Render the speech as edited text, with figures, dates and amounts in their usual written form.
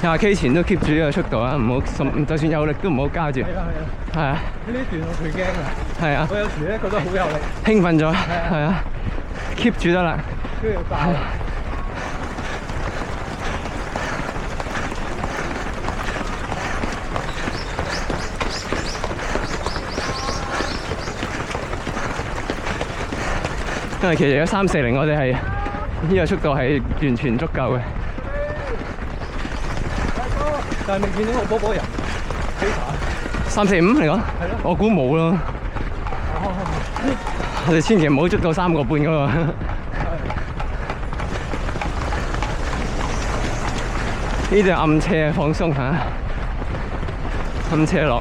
20K 前都 keep 住呢個速度啊，唔好就算有力都唔好加住。係啊係啊。係啊。呢段我最驚啊。係啊。我有時咧覺得好有力。興奮咗。係啊。keep 住得啦。跟住爆。因為其實有340，我哋係呢個速度係完全足夠嘅。但係未見到個波人飛爬。345嚟講，係咯。我估冇咯。我哋千祈唔好捉到3個半嗰個。呢度暗斜放鬆下，暗斜落。